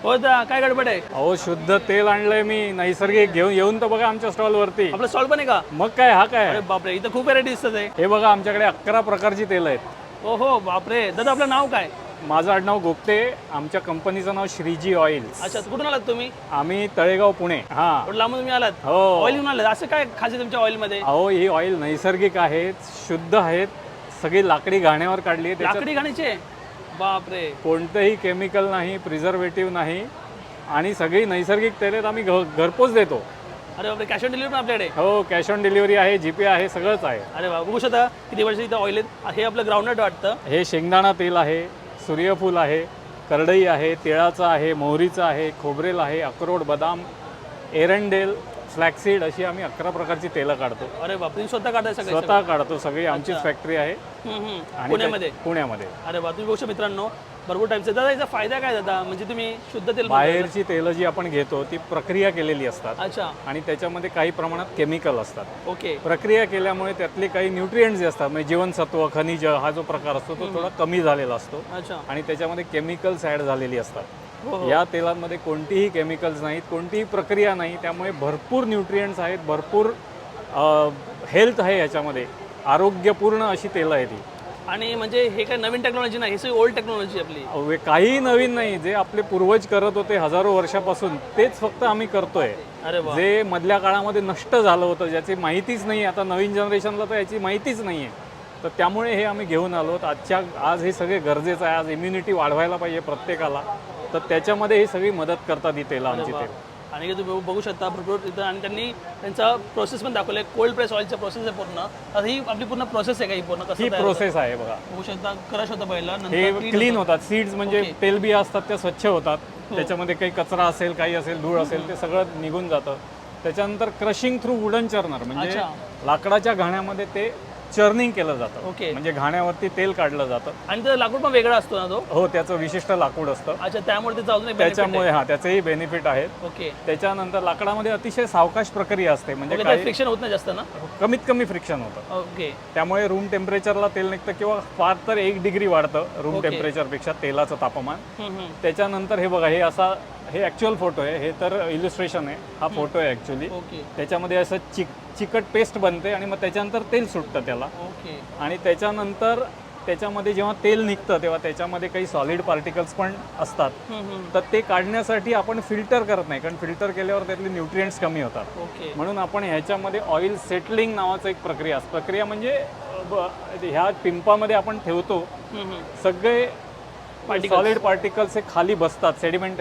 हो दा काय गडबड आहे? अहो शुद्ध तेल आणलंय मी नैसर्गिक येऊन तर बघा आमच्या स्टॉल वरती. आपलं स्टॉल पण आहे का? मग काय हा काय अरे बापरे, इथं खूप व्हरायटी दिसत आहे. हे बघा आमच्याकडे 11 प्रकारची तेल आहेत. हो बापरे, दादा आपलं नाव काय? माझं आडनाव गोगटे. आमच्या कंपनीचं नाव श्रीजी ऑइल्स. अच्छा, कुठून आलात तुम्ही? आम्ही तळेगाव पुणे. हा कुठं लांबून तुम्ही आलात? हो. ऑइल घेऊन आलात. असं काय खासियत तुमच्या ऑइल मध्ये? अहो ही ऑइल नैसर्गिक आहेत, शुद्ध आहेत, सगळी लाकडी घाण्यावर काढली आहे. लाकडी घाणीचे? बापरे. कोणतंही केमिकल नाही, प्रिझर्वेटिव्ह नाही आणि सगळी नैसर्गिक तेल आहेत. आम्ही घरपोच देतो. अरे बापरे, कॅश ऑन डिलिव्हरी पण आपल्याकडे? हो, कॅश ऑन डिलिव्हरी आहे, जीपे आहे, सगळंच आहे. अरे बाबा, बघू शकता किती वर्ष इथं ऑइल आहेत. हे आपलं ग्राउंडनट वाटतं. हे शेंगदाणा तेल आहे, सूर्यफूल आहे, करडई आहे, तिळाचं आहे, मोहरीचं आहे, खोबरेल आहे, अक्रोड, बदाम, एरंडेल, फ्लॅक्सीड अशी आम्ही 11 प्रकारची तेलं काढतो. अरे बाप, तुम्ही स्वतः काढताय सगळे? स्वतः काढतो, सगळी आमचीच फॅक्टरी आहे आणि पुण्यामध्ये? पुण्यामध्ये. अरे बाप, तुम्ही बघू शकता मित्रांनो, भरपूर टाईपचे. दादा याचा फायदा काय दादा? म्हणजे तुम्ही शुद्ध तेल म्हणताय? बाहेरची तेलं जी आपण घेतो ती प्रक्रिया केलेली असतात. अच्छा, आणि त्याच्यामध्ये काही प्रमाणात केमिकल असतात. ओके. प्रक्रिया केल्यामुळे त्यातले काही न्यूट्रिएंट्स जे असतात, म्हणजे जीवनसत्व, खनिज हा जो प्रकार असतो तो थोडा कमी झालेला असतो अच्छा. आणि त्याच्यामध्ये केमिकल्स ॲड झालेली असतात. हो. या तेलांमध्ये कोणतीही केमिकल्स नाहीत, कोणतीही प्रक्रिया नाही, त्यामुळे भरपूर न्यूट्रिएंट्स आहेत, भरपूर हेल्थ आहे याच्यामध्ये. आरोग्यपूर्ण अशी तेलं आहेत ही. आणि म्हणजे हे काय नवीन टेक्नॉलॉजी नाही, हे सगळी ओल्ड टेक्नॉलॉजी आपली? काही नवीन नाही. जे आपले पूर्वज करत होते हजारो वर्षापासून तेच फक्त आम्ही करतोय. अरे वा. जे मधल्या काळामध्ये नष्ट झालं होतं, ज्याची माहितीच नाही, आता नवीन जनरेशनला तर याची माहितीच नाही आहे. तर त्यामुळे हे आम्ही घेऊन आलो. आज हे सगळे गरजेचं आहे. आज इम्युनिटी वाढवायला पाहिजे प्रत्येकाला, तर त्याच्यामध्ये ही सगळी मदत करतात ही तेलं, आमची तेल. आणि तुम्ही बघू शकता भरपूर इथं, आणि त्यांनी त्यांचा प्रोसेस पण दाखवलं आहे. कोल्ड प्रेस ऑइलचा प्रोसेस आहे पूर्ण. आता ही आपली पूर्ण प्रोसेस आहे का? ही पूर्ण कसं ही तयार प्रोसेस आहे बघा. होतं? बघू शकता, क्रश होतं पहिला, हे नंतर क्लीन होतात. सीड्स म्हणजे तेलबिया असतात त्या स्वच्छ होतात. त्याच्यामध्ये काही कचरा असेल, काही असेल, धूळ असेल, ते सगळं निघून जातं. त्याच्यानंतर क्रशिंग थ्रू वुडन चर्नर, म्हणजे लाकडाच्या घाण्यामध्ये ते चर्निंग केलं जातं. ओके. म्हणजे घाण्यावरती तेल काढलं जातं. आणि त्याचा लाकूड पण वेगळा असतो ना तो? हो, त्याचं विशिष्ट लाकूड असतं. अच्छा, त्यामुळे त्याचा अजून त्याच्यामुळे त्याचेही बेनिफिट आहेत. ओके. त्याच्यानंतर लाकडामध्ये अतिशय सावकाश प्रक्रिया असते, म्हणजे फ्रिक्शन होत नाही जास्त ना? कमीत कमी फ्रिक्शन होतं. ओके. त्यामुळे रूम टेम्परेचरला तेल निघतं, किंवा फार तर 1 डिग्री वाढतं रूम टेम्परेचरपेक्षा तेलाचं तापमान. त्याच्यानंतर हे बघा, हे ॲक्च्युअल फोटो आहे, हे तर इलिस्ट्रेशन आहे. हा फोटो आहे ॲक्च्युली. त्याच्यामध्ये असं चिकट पेस्ट बनते आणि मग त्याच्यानंतर तेल सुटतं त्याला. ओके. आणि त्याच्यानंतर त्याच्यामध्ये जेव्हा तेल निघतं तेव्हा त्याच्यामध्ये काही सॉलिड पार्टिकल्स पण असतात. तर ते काढण्यासाठी आपण फिल्टर करत नाही, कारण फिल्टर केल्यावर त्यातले न्यूट्रिएंट्स कमी होतात. ओके. म्हणून आपण ह्याच्यामध्ये ऑइल सेटलिंग नावाचं एक प्रक्रिया म्हणजे ह्या पिंपामध्ये आपण ठेवतो, सगळे सॉलिड पार्टिकल्स हे खाली बसतात, सेडिमेंटेशन